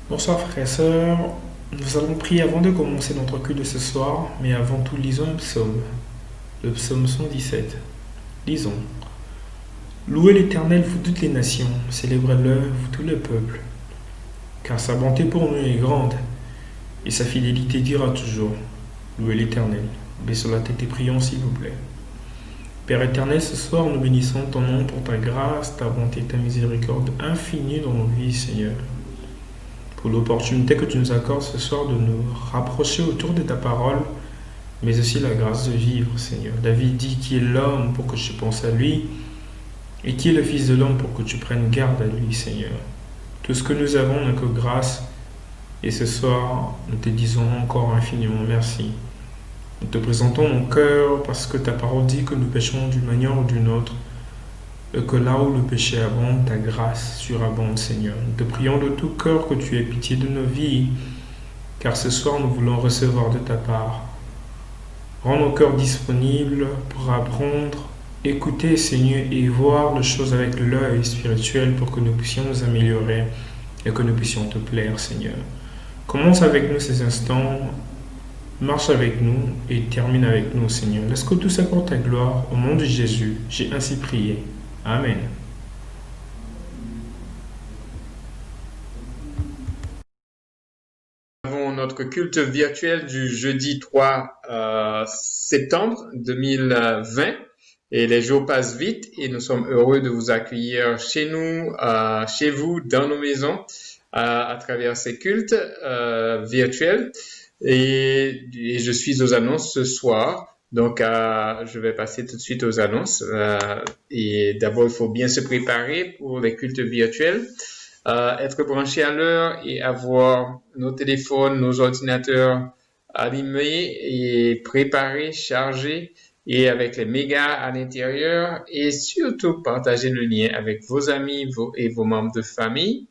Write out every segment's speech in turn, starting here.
Bonsoir frères et sœurs, nous allons prier avant de commencer notre culte de ce soir, mais avant tout lisons un psaume, le psaume 117. Lisons. Louez l'Éternel, vous toutes les nations, célébrez-le, vous tous les peuples, car sa bonté pour nous est grande, et sa fidélité dura toujours. Louez l'Éternel. Baissons la tête et prions s'il vous plaît. Père éternel, ce soir nous bénissons ton nom pour ta grâce, ta bonté, ta miséricorde infinie dans nos vies, Seigneur. Pour l'opportunité que tu nous accordes ce soir de nous rapprocher autour de ta parole, mais aussi la grâce de vivre, Seigneur. David dit qui est l'homme pour que tu penses à lui, et qui est le Fils de l'homme pour que tu prennes garde à lui, Seigneur. Tout ce que nous avons n'est que grâce, et ce soir, nous te disons encore infiniment merci. Nous te présentons mon cœur parce que ta parole dit que nous péchons d'une manière ou d'une autre, et que là où le péché abonde, ta grâce surabonde, Seigneur. Nous te prions de tout cœur que tu aies pitié de nos vies, car ce soir nous voulons recevoir de ta part. Rends nos cœurs disponibles pour apprendre, écouter, Seigneur, et voir les choses avec l'œil spirituel pour que nous puissions nous améliorer et que nous puissions te plaire, Seigneur. Commence avec nous ces instants, marche avec nous et termine avec nous, Seigneur. Laisse que tout s'accorde ta gloire au nom de Jésus. J'ai ainsi prié. Amen. Nous avons notre culte virtuel du jeudi 3 septembre 2020 et les jours passent vite et nous sommes heureux de vous accueillir chez nous, chez vous, dans nos maisons, à travers ces cultes virtuels et je suis aux annonces ce soir. Donc, je vais passer tout de suite aux annonces. Et d'abord, il faut bien se préparer pour les cultes virtuels, être branché à l'heure et avoir nos téléphones, nos ordinateurs allumés et préparés, chargés et avec les mégas à l'intérieur et surtout partager le lien avec vos amis et vos membres de famille.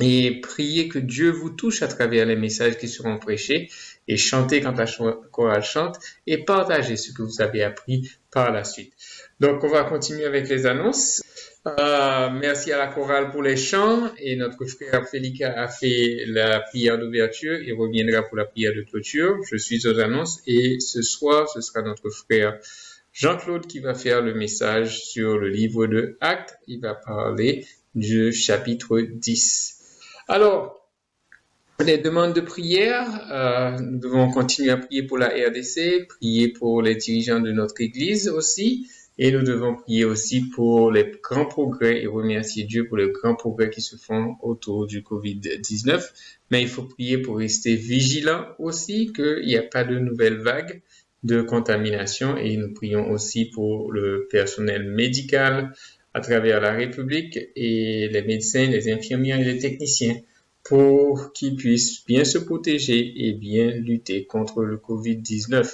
Et priez que Dieu vous touche à travers les messages qui seront prêchés et chantez quand la chorale chante et partagez ce que vous avez appris par la suite. Donc, on va continuer avec les annonces. Merci à la chorale pour les chants et notre frère Félika a fait la prière d'ouverture et reviendra pour la prière de clôture. Je suis aux annonces et ce soir, ce sera notre frère Jean-Claude qui va faire le message sur le livre de Actes. Il va parler du chapitre 10. Alors, les demandes de prière, nous devons continuer à prier pour la RDC, prier pour les dirigeants de notre Église aussi, et nous devons prier aussi pour les grands progrès et remercier Dieu pour les grands progrès qui se font autour du COVID-19. Mais il faut prier pour rester vigilant aussi, qu'il n'y a pas de nouvelles vagues de contamination, et nous prions aussi pour le personnel médical à travers la République et les médecins, les infirmières et les techniciens pour qu'ils puissent bien se protéger et bien lutter contre le COVID-19.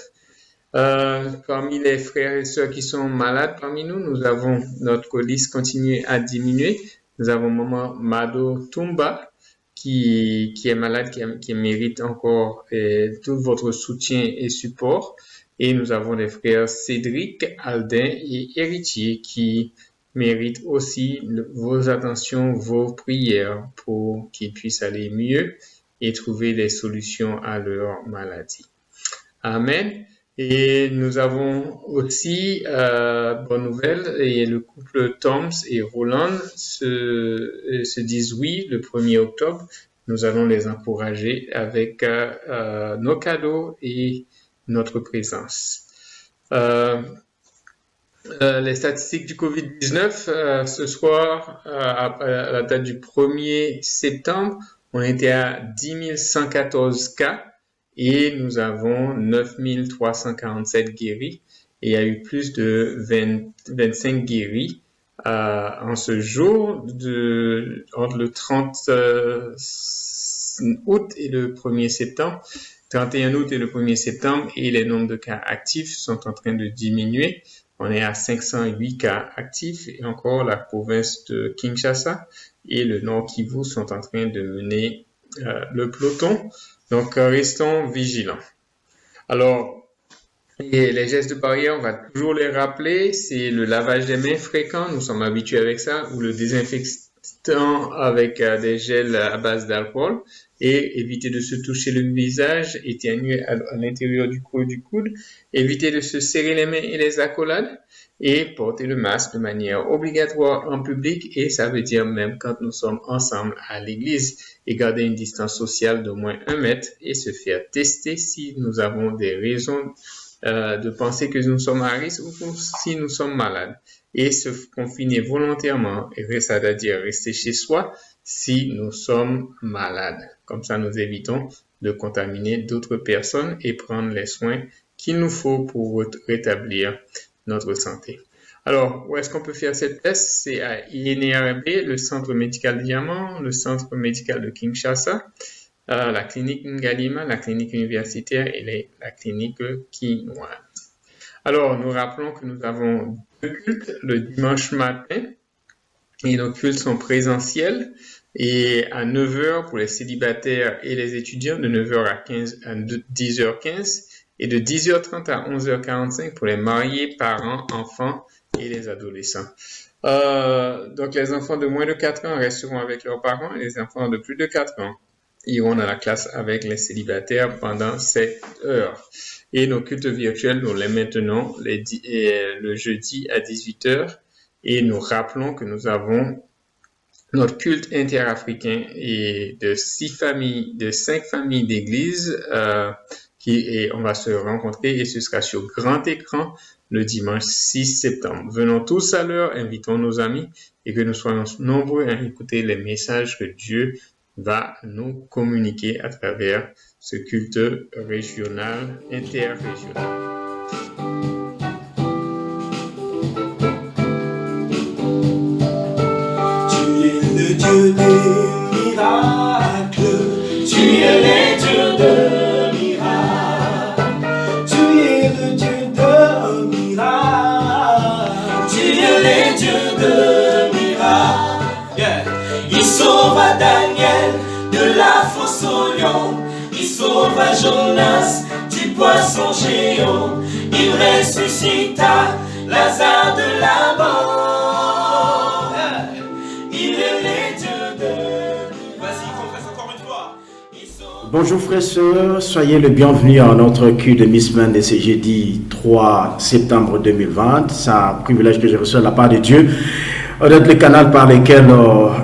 Parmi les frères et sœurs qui sont malades parmi nous, nous avons notre liste continue à diminuer. Nous avons maman Mado Tumba qui est malade, qui mérite encore tout votre soutien et support. Et nous avons les frères Cédric, Aldin et Héritier qui méritent aussi vos attentions, vos prières pour qu'ils puissent aller mieux et trouver des solutions à leur maladie. Amen. Et nous avons aussi, bonne nouvelle, et le couple Toms et Roland se disent oui le 1er octobre. Nous allons les encourager avec nos cadeaux et notre présence. Les statistiques du COVID-19, ce soir, à la date du 1er septembre, on était à 10 114 cas et nous avons 9 347 guéris. Et il y a eu plus de 25 guéris en ce jour, entre le 30 août et le 1er septembre. 31 août et le 1er septembre, et les nombres de cas actifs sont en train de diminuer. On est à 508 cas actifs, et encore la province de Kinshasa et le Nord Kivu sont en train de mener le peloton. Donc, restons vigilants. Alors, et les gestes de barrière, on va toujours les rappeler. C'est le lavage des mains fréquent, nous sommes habitués avec ça, ou le désinfectant avec des gels à base d'alcool, et éviter de se toucher le visage, éternuer à l'intérieur du cou et du coude, éviter de se serrer les mains et les accolades, et porter le masque de manière obligatoire en public, et ça veut dire même quand nous sommes ensemble à l'église, et garder une distance sociale d'au moins 1 mètre, et se faire tester si nous avons des raisons de penser que nous sommes à risque ou si nous sommes malades, et se confiner volontairement, c'est-à-dire rester chez soi si nous sommes malades. Comme ça, nous évitons de contaminer d'autres personnes et prendre les soins qu'il nous faut pour rétablir notre santé. Alors, où est-ce qu'on peut faire cette test? C'est à INRB, le Centre médical Diamant, le Centre médical de Kinshasa, la clinique Ngalima, la clinique universitaire et la clinique Quinoa. Alors, nous rappelons que nous avons 2 cultes le dimanche matin, et nos cultes sont présentiels, et à 9h pour les célibataires et les étudiants, de 9h à 10h15, et de 10h30 à 11h45 pour les mariés, parents, enfants et les adolescents. Donc, les enfants de moins de 4 ans resteront avec leurs parents, et les enfants de plus de 4 ans iront dans la classe avec les célibataires pendant 7 heures. Et nos cultes virtuels, nous les maintenons le jeudi à 18h. Et nous rappelons que nous avons notre culte interafricain et de 5 familles d'églises et on va se rencontrer, et ce sera sur grand écran le dimanche 6 septembre. Venons tous à l'heure, invitons nos amis, et que nous soyons nombreux à écouter les messages que Dieu va nous communiquer à travers ce culte régional, interrégional. Tu es le Dieu des miracles, tu es le Dieu de miracles, tu es le Dieu de miracles, tu es le Dieu de miracles. Yeah. Il sauva Daniel de la fosse au lion, il sauva Jonas du poisson géant, il ressuscita Lazare de la mort. Il est le Dieu de... Vas-y, confesse encore une fois. Bonjour frères et sœurs, soyez les bienvenus à notre culte de mi-semaine de ce jeudi 3 septembre 2020. C'est un privilège que j'ai reçu de la part de Dieu, d'être le canal par lequel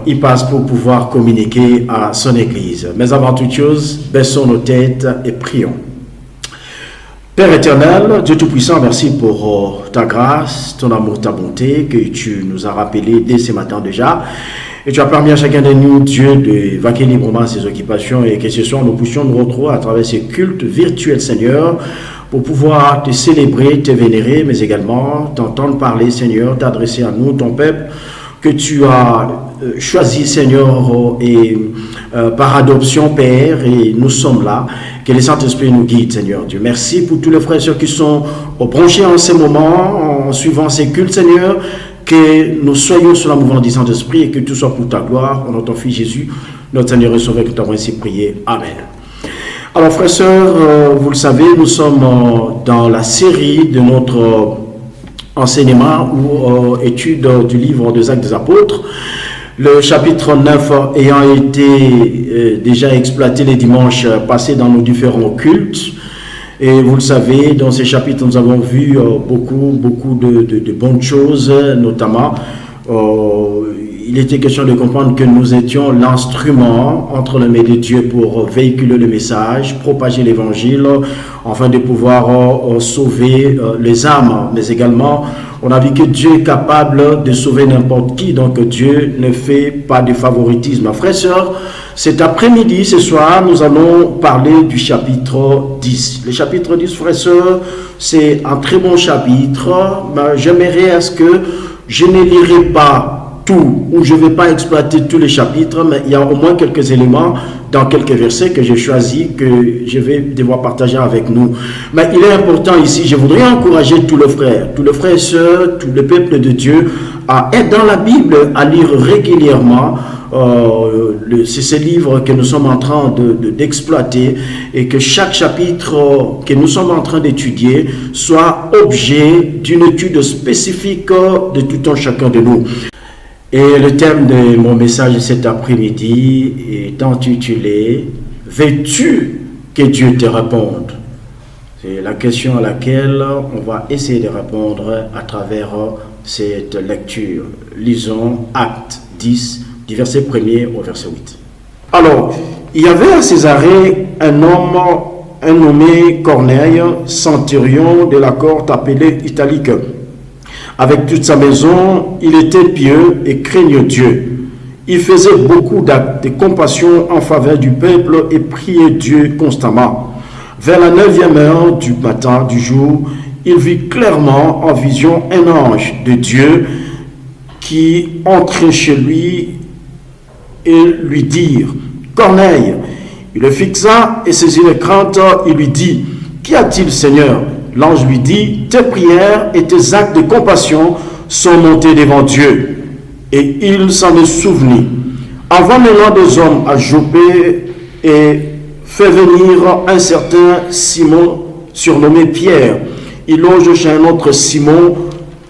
il passe pour pouvoir communiquer à son Église. Mais avant toute chose, baissons nos têtes et prions. Père éternel, Dieu Tout-Puissant, merci pour ta grâce, ton amour, ta bonté que tu nous as rappelé dès ce matin déjà. Et tu as permis à chacun de nous, Dieu, de vaquer librement ses occupations, et que ce soir nous puissions nous retrouver à travers ces cultes virtuels, Seigneur, pour pouvoir te célébrer, te vénérer, mais également t'entendre parler, Seigneur, t'adresser à nous, ton peuple, que tu as choisi, Seigneur, et par adoption, Père, et nous sommes là. Que le Saint-Esprit nous guide, Seigneur Dieu. Merci pour tous les frères et sœurs qui sont branchés en ce moment, en suivant ces cultes, Seigneur. Que nous soyons sous la mouvement du Saint-Esprit, et que tout soit pour ta gloire. En notre Fils Jésus, notre Seigneur et Sauveur, que nous avons ainsi prié. Amen. Alors, frères et sœurs, vous le savez, nous sommes dans la série de notre enseignement ou étude du livre des Actes des Apôtres. Le chapitre 9 ayant été déjà exploité les dimanches passés dans nos différents cultes. Et vous le savez, dans ces chapitres, nous avons vu beaucoup de bonnes choses, notamment il était question de comprendre que nous étions l'instrument entre les mains de Dieu pour véhiculer le message, propager l'évangile, afin de pouvoir sauver les âmes. Mais également, on a vu que Dieu est capable de sauver n'importe qui, donc Dieu ne fait pas de favoritisme. Frères et sœurs, cet après-midi, ce soir, nous allons parler du chapitre 10. Le chapitre 10, frères et sœurs, c'est un très bon chapitre. J'aimerais à ce que je ne lirai pas tout, ou je ne vais pas exploiter tous les chapitres, mais il y a au moins quelques éléments dans quelques versets que j'ai choisis, que je vais devoir partager avec nous. Mais il est important ici, je voudrais encourager tous les frères et sœurs, tout le peuple de Dieu à être dans la Bible, à lire régulièrement. C'est ces livres que nous sommes en train d'exploiter, et que chaque chapitre que nous sommes en train d'étudier soit objet d'une étude spécifique de tout un chacun de nous. Et le thème de mon message cet après-midi est intitulé « Veux-tu que Dieu te réponde ?» C'est la question à laquelle on va essayer de répondre à travers cette lecture. Lisons Actes 10, du verset 1er au verset 8. Alors, il y avait à Césarée un homme nommé Corneille, centurion de la cohorte appelée Italique. Avec toute sa maison, il était pieux et craignait Dieu. Il faisait beaucoup d'actes de compassion en faveur du peuple et priait Dieu constamment. Vers la 9e heure du matin du jour, il vit clairement en vision un ange de Dieu qui entrait chez lui et lui dit « Corneille !» Il le fixa et saisi de crainte, il lui dit « Qu'y a-t-il, Seigneur ?» L'ange lui dit « Tes prières et tes actes de compassion sont montés devant Dieu. » Et il s'en est souvenu. Envoie maintenant des hommes à Joppé et fait venir un certain Simon, surnommé Pierre. Il loge chez un autre Simon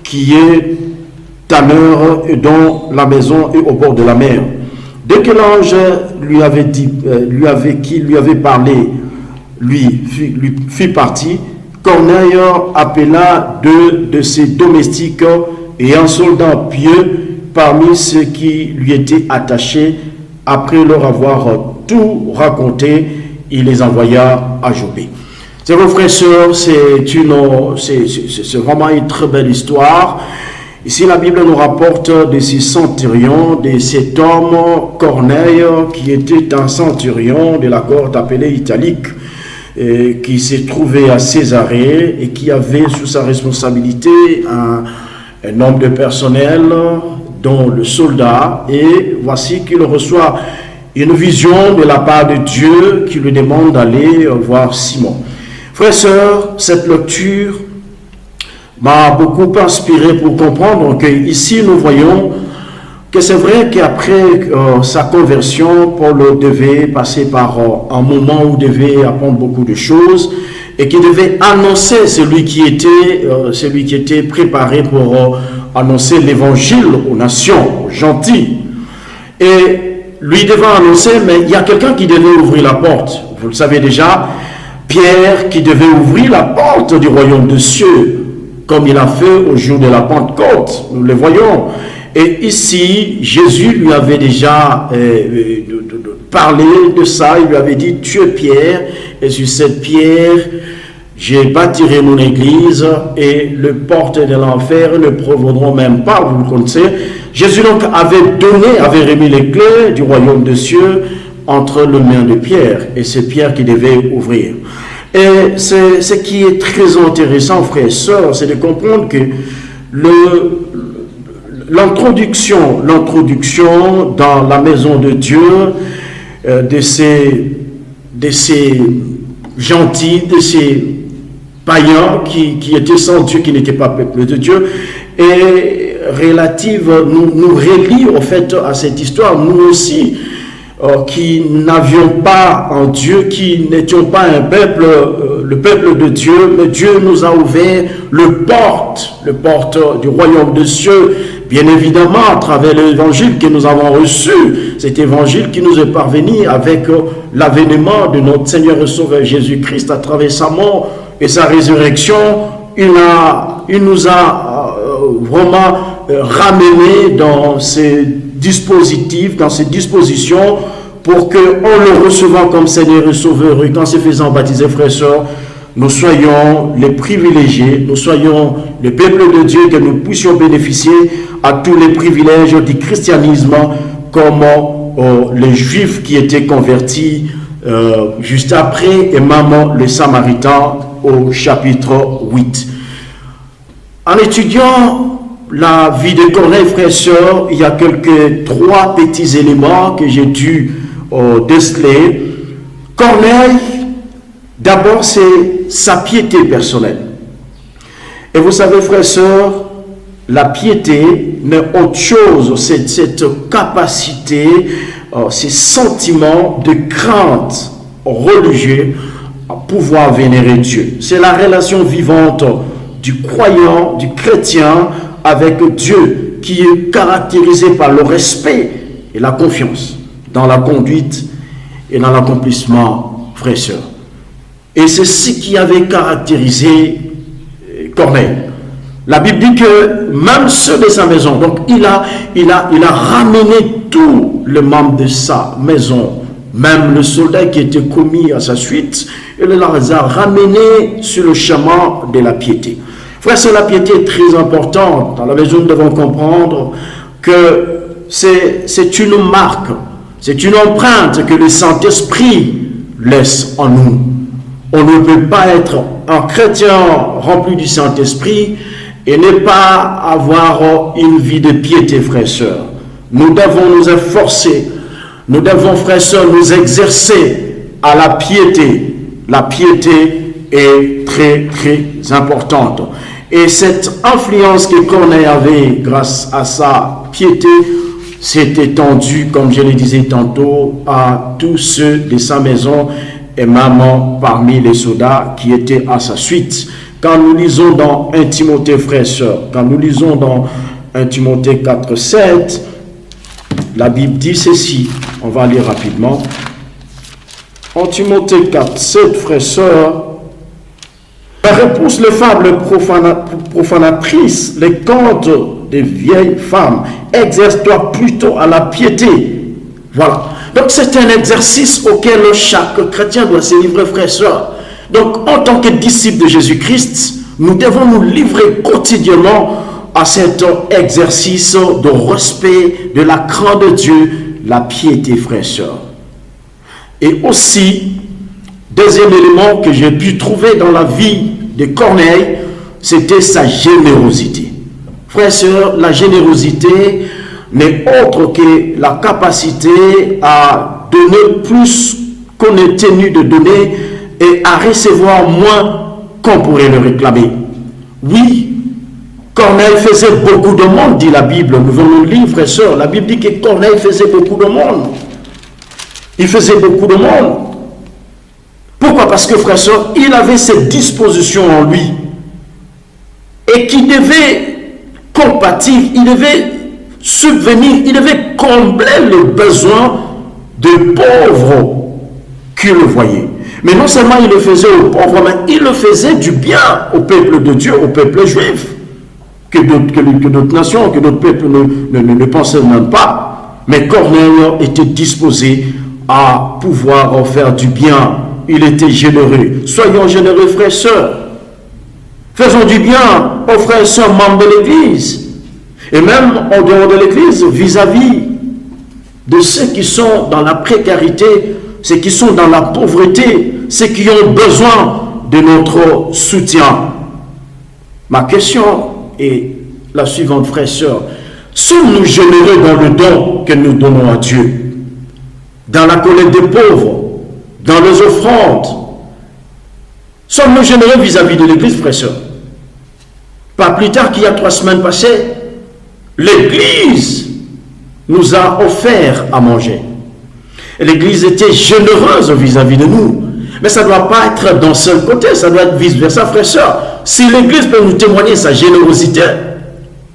qui est tanneur et dont la maison est au bord de la mer. Dès que l'ange lui avait parlé, lui fit partie, Corneille appela 2 de ses domestiques et un soldat pieux parmi ceux qui lui étaient attachés. Après leur avoir tout raconté, il les envoya à Joppé. C'est vos frères et sœurs, c'est vraiment une très belle histoire. Ici, la Bible nous rapporte de ces centurions, de cet homme Corneille qui était un centurion de la cohorte appelée Italique, qui s'est trouvé à Césarée et qui avait sous sa responsabilité un nombre de personnel, dont le soldat. Et voici qu'il reçoit une vision de la part de Dieu qui lui demande d'aller voir Simon. Frères et sœurs, cette lecture m'a beaucoup inspiré pour comprendre qu'ici nous voyons que c'est vrai qu'après sa conversion, Paul devait passer par un moment où il devait apprendre beaucoup de choses et qui devait annoncer celui qui était préparé pour annoncer l'évangile aux nations, aux gentils. Et lui devait annoncer, mais il y a quelqu'un qui devait ouvrir la porte. Vous le savez déjà, Pierre qui devait ouvrir la porte du royaume des cieux, comme il a fait au jour de la Pentecôte. Nous le voyons. Et ici, Jésus lui avait déjà parlé de ça. Il lui avait dit, tu es Pierre, et sur cette pierre, je bâtirai mon église, et les portes de l'enfer ne prévaudront même pas, vous le connaissez. Jésus donc avait remis les clés du royaume des cieux entre les mains de Pierre, et c'est Pierre qui devait ouvrir. Et ce qui est très intéressant, frères et sœurs, c'est de comprendre que l'introduction dans la maison de Dieu de ces gentils, de ces païens qui étaient sans Dieu, qui n'étaient pas peuple de Dieu, est relative, nous relie au fait à cette histoire, nous aussi, qui n'avions pas un Dieu, qui n'étions pas un peuple, le peuple de Dieu, mais Dieu nous a ouvert le porte du royaume des cieux, bien évidemment à travers l'évangile que nous avons reçu, cet évangile qui nous est parvenu avec l'avènement de notre Seigneur et Sauveur Jésus-Christ à travers sa mort et sa résurrection. Il nous a vraiment ramenés dans ces dispositif, dans ces dispositions, pour que, en le recevant comme Seigneur et Sauveur, et qu'en se faisant baptiser, frères et sœurs, nous soyons les privilégiés, nous soyons le peuple de Dieu, que nous puissions bénéficier à tous les privilèges du christianisme, comme les Juifs qui étaient convertis juste après, et même les Samaritains au chapitre 8. En étudiant la vie de Corneille, frères et sœurs, il y a trois petits éléments que j'ai dû déceler. Corneille, d'abord, c'est sa piété personnelle. Et vous savez, frères et sœurs, la piété n'est autre chose, c'est cette capacité, ces sentiments de crainte religieuse à pouvoir vénérer Dieu. C'est la relation vivante du croyant, du chrétien avec Dieu, qui est caractérisée par le respect et la confiance dans la conduite et dans l'accomplissement, frères et sœurs. Et c'est ce qui avait caractérisé Corneille. La Bible dit que même ceux de sa maison, donc il a ramené tous les membres de sa maison, même le soldat qui était commis à sa suite, il les a ramenés sur le chemin de la piété. Frère, la piété est très importante. Dans la maison, nous devons comprendre que c'est une marque, c'est une empreinte que le Saint-Esprit laisse en nous. On ne peut pas être un chrétien rempli du Saint-Esprit et ne pas avoir une vie de piété, frères et sœurs. Nous devons nous efforcer, nous devons, frères et sœurs, nous exercer à la piété. La piété est très, très importante. Et cette influence que Corneille avait grâce à sa piété s'est étendue, comme je le disais tantôt, à tous ceux de sa maison et même parmi les soldats qui étaient à sa suite. Quand nous lisons dans 1 Timothée, frères et sœurs, quand nous lisons dans 1 Timothée 4, 7, la Bible dit ceci, on va lire rapidement. 1 Timothée 4, 7, frères et sœurs, repousse les fables profanatrices, les contes des vieilles femmes. Exerce-toi plutôt à la piété. Voilà. Donc c'est un exercice auquel chaque chrétien doit se livrer, frères et sœurs. Donc en tant que disciples de Jésus-Christ, nous devons nous livrer quotidiennement à cet exercice de respect, de la crainte de Dieu, la piété, frères et sœurs. Et aussi, deuxième élément que j'ai pu trouver dans la vie de Corneille, c'était sa générosité. Frères et sœurs, la générosité n'est autre que la capacité à donner plus qu'on est tenu de donner et à recevoir moins qu'on pourrait le réclamer. Oui, Corneille faisait beaucoup de monde, dit la Bible. Nous venons le lire, frères et sœurs. La Bible dit que Corneille faisait beaucoup de monde. Il faisait beaucoup de monde. Pourquoi? Parce que, frères et sœurs, il avait cette disposition en lui et qui devait compatir, il devait subvenir, il devait combler le besoin de pauvres qui le voyaient. Mais non seulement il le faisait aux pauvres, mais il le faisait du bien au peuple de Dieu, au peuple juif, que d'autres nations, que d'autres peuples ne pensaient même pas. Mais Corneille était disposé à pouvoir faire du bien. Il était généreux. Soyons généreux, frères et sœurs. Faisons du bien aux frères et sœurs membres de l'Église. Et même en dehors de l'Église, vis-à-vis de ceux qui sont dans la précarité, ceux qui sont dans la pauvreté, ceux qui ont besoin de notre soutien. Ma question est la suivante, frères et sœurs. Sommes-nous généreux dans le don que nous donnons à Dieu? Dans la collecte des pauvres? Dans les offrandes? Sommes-nous généreux vis-à-vis de l'Église, frères et sœurs? Pas plus tard qu'il y a 3 semaines passées, l'Église nous a offert à manger. Et l'Église était généreuse vis-à-vis de nous. Mais ça ne doit pas être d'un seul côté, ça doit être vice-versa, frères et sœurs. Si l'Église peut nous témoigner sa générosité,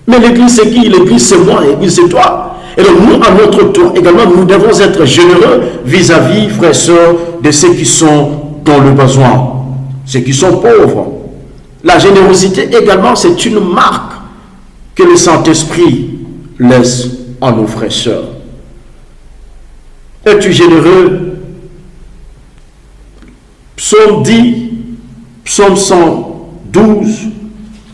mais l'Église c'est qui? L'Église c'est moi, l'Église c'est toi. Et donc nous, à notre tour, également, nous devons être généreux vis-à-vis, frères et sœurs, de ceux qui sont dans le besoin, ceux qui sont pauvres. La générosité également, c'est une marque que le Saint-Esprit laisse en nous, frères et sœurs. Es-tu généreux? Psaume 10, Psaume 112,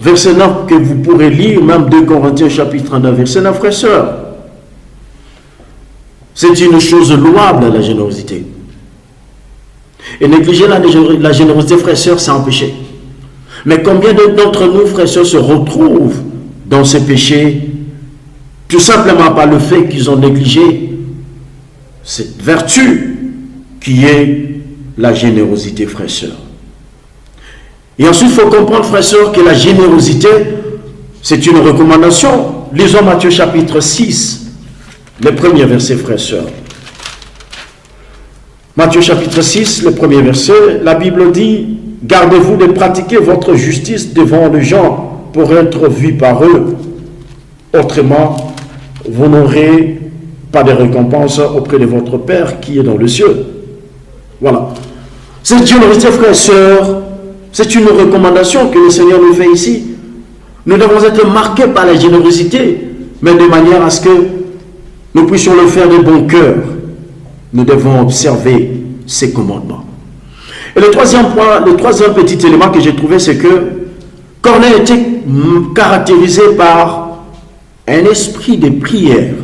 verset 9, que vous pourrez lire, même 2 Corinthiens chapitre 39, verset 9, frères et sœurs. C'est une chose louable, la générosité. Et négliger la générosité, frères et sœurs, c'est un péché. Mais combien d'entre nous, frères et sœurs, se retrouvent dans ces péchés, tout simplement par le fait qu'ils ont négligé cette vertu qui est la générosité, frères et sœurs. Et ensuite, il faut comprendre, frères et sœurs, que la générosité, c'est une recommandation. Lisons Matthieu chapitre 6, le premier verset, frères et sœurs. Matthieu chapitre 6, le premier verset, la Bible dit: gardez-vous de pratiquer votre justice devant les gens pour être vus par eux. Autrement, vous n'aurez pas de récompense auprès de votre Père qui est dans le ciel. Voilà. Cette générosité, frères et sœurs, c'est une recommandation que le Seigneur nous fait ici. Nous devons être marqués par la générosité, mais de manière à ce que nous puissions le faire de bon cœur. Nous devons observer ses commandements. Et le troisième point, le troisième petit élément que j'ai trouvé, c'est que Corneille était caractérisé par un esprit de prière.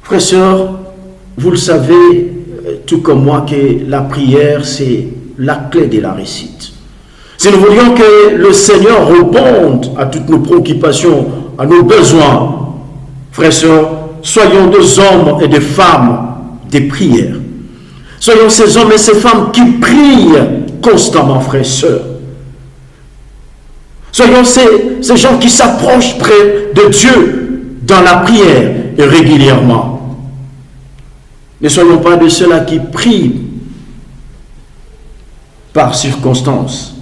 Frères et sœurs, vous le savez, tout comme moi, que la prière, c'est la clé de la réussite. Si nous voulions que le Seigneur réponde à toutes nos préoccupations, à nos besoins, frères et sœurs, soyons des hommes et des femmes de prière. Soyons ces hommes et ces femmes qui prient constamment, frères et sœurs. Soyons ces gens qui s'approchent près de Dieu dans la prière et régulièrement. Ne soyons pas de ceux-là qui prient par circonstance.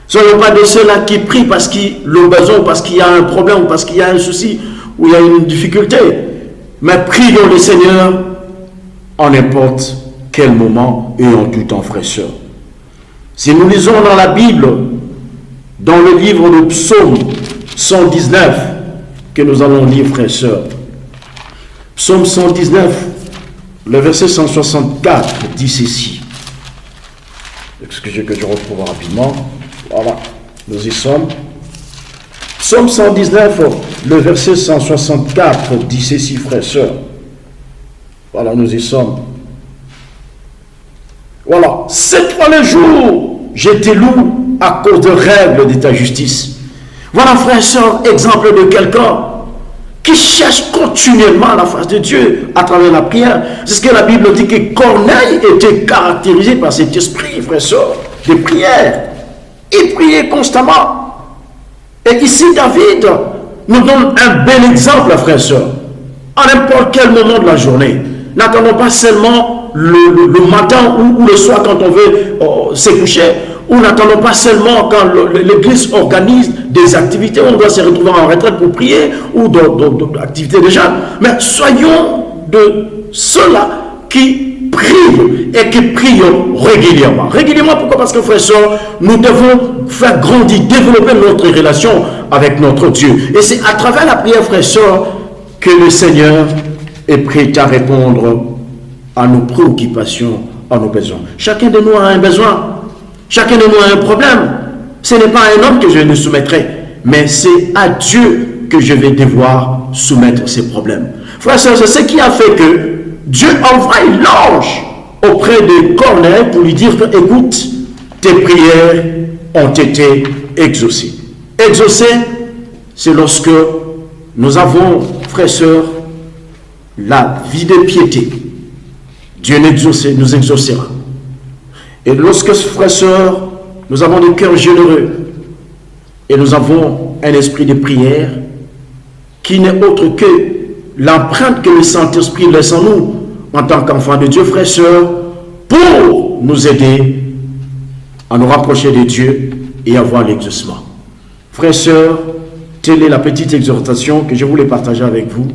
Soyons pas de ceux-là qui prient parce qu'ils ont besoin, parce qu'il y a un problème, parce qu'il y a un souci, ou il y a une difficulté. Mais prions le Seigneur en n'importe quel moment et en tout temps, frères et sœurs. Si nous lisons dans la Bible, dans le livre de Psaume 119, que nous allons lire, frères et sœurs, Psaume 119, le verset 164 dit ceci. Excusez que je retrouve rapidement. Voilà, nous y sommes. Psaume 119, le verset 164 dit ceci, frères et sœurs. Voilà, nous y sommes. Voilà, 7 fois le jour, je te loue à cause de règles de ta justice. Voilà, frères et sœurs, exemple de quelqu'un qui cherche continuellement la face de Dieu à travers la prière. C'est ce que la Bible dit, que Corneille était caractérisé par cet esprit, frères et sœurs, de prière. Il priait constamment. Et ici, David nous donne un bel exemple, frères et sœurs. À n'importe quel moment de la journée. N'attendons pas seulement le matin ou le soir quand on veut se coucher, ou n'attendons pas seulement quand l'Église organise des activités où on doit se retrouver en retraite pour prier, ou d'autres activités de jeunes. Mais soyons de ceux-là qui prient et qui prient régulièrement. Régulièrement, pourquoi? Parce que, frères et sœurs, nous devons faire grandir, développer notre relation avec notre Dieu. Et c'est à travers la prière, frères et sœurs, que le Seigneur est prêt à répondre à nos préoccupations, à nos besoins. Chacun de nous a un besoin. Chacun de nous a un problème. Ce n'est pas à un homme que je le soumettrai, mais c'est à Dieu que je vais devoir soumettre ces problèmes. Frères et sœurs, c'est ce qui a fait que Dieu envoie l'ange auprès de Corneille pour lui dire que, écoute, tes prières ont été exaucées. Exaucées, c'est lorsque nous avons, frères et sœurs, la vie de piété. Dieu nous exaucera. Et lorsque, frères et sœurs, nous avons des cœurs généreux et nous avons un esprit de prière qui n'est autre que l'empreinte que le Saint-Esprit laisse en nous en tant qu'enfants de Dieu, frères et sœurs, pour nous aider à nous rapprocher de Dieu et avoir l'exaucement. Frères et sœurs, telle est la petite exhortation que je voulais partager avec vous.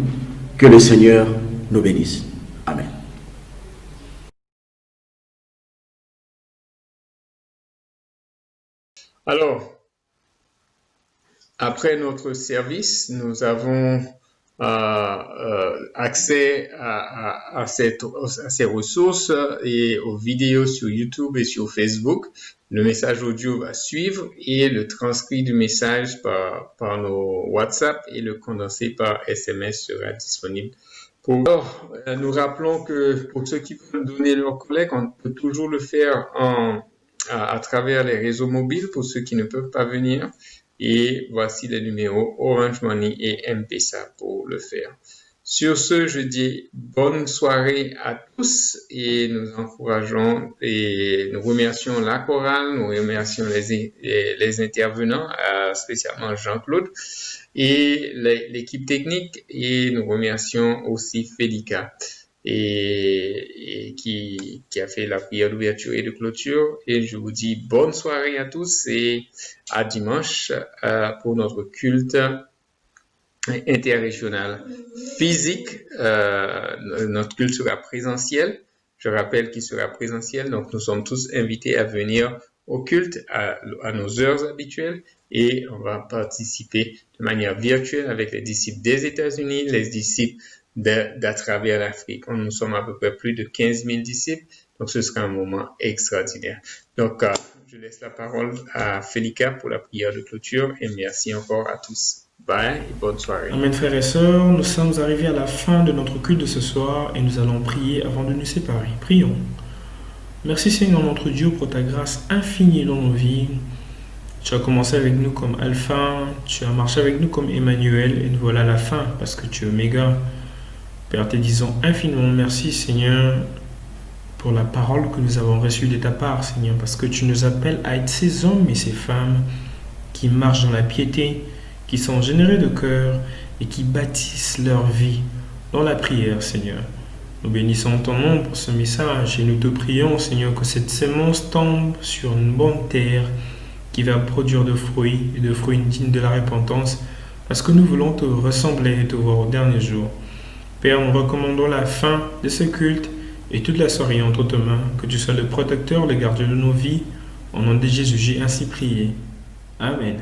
Que le Seigneur nous bénisse. Amen. Alors, après notre service, nous avons accès à ces ressources et aux vidéos sur YouTube et sur Facebook. Le message audio va suivre et le transcrit du message par nos WhatsApp et le condensé par SMS sera disponible. Nous rappelons que pour ceux qui veulent donner leur collecte, on peut toujours le faire à travers les réseaux mobiles pour ceux qui ne peuvent pas venir. Et voici les numéros Orange Money et M-Pesa pour le faire. Sur ce, je dis bonne soirée à tous et nous encourageons et nous remercions la chorale, nous remercions les intervenants, spécialement Jean-Claude et l'équipe technique, et nous remercions aussi Félika et qui a fait la prière d'ouverture et de clôture. Et je vous dis bonne soirée à tous et à dimanche pour notre culte interrégional physique. Notre culte sera présentiel. Je rappelle qu'il sera présentiel, donc nous sommes tous invités à venir au culte à nos heures habituelles et on va participer de manière virtuelle avec les disciples des États-Unis, les disciples d'à travers l'Afrique. Nous sommes à peu près plus de 15 000 disciples, donc ce sera un moment extraordinaire. Donc, je laisse la parole à Félika pour la prière de clôture et merci encore à tous. Bye et bonne soirée. Amen, frères et sœurs, nous sommes arrivés à la fin de notre culte de ce soir et nous allons prier avant de nous séparer. Prions. Merci Seigneur notre Dieu pour ta grâce infinie dans nos vies. Tu as commencé avec nous comme Alpha, tu as marché avec nous comme Emmanuel et nous voilà à la fin parce que tu es Oméga. Père, te disons infiniment merci Seigneur pour la parole que nous avons reçue de ta part Seigneur, parce que tu nous appelles à être ces hommes et ces femmes qui marchent dans la piété, qui sont généreux de cœur et qui bâtissent leur vie dans la prière Seigneur. Nous bénissons ton nom pour ce message et nous te prions Seigneur que cette sémence tombe sur une bonne terre qui va produire de fruits et de fruits dignes de la repentance parce que nous voulons te ressembler et te voir au dernier jour. Père, nous recommandons la fin de ce culte et toute la soirée entre tes mains, que tu sois le protecteur, le gardien de nos vies. Au nom de Jésus, j'ai ainsi prié. Amen.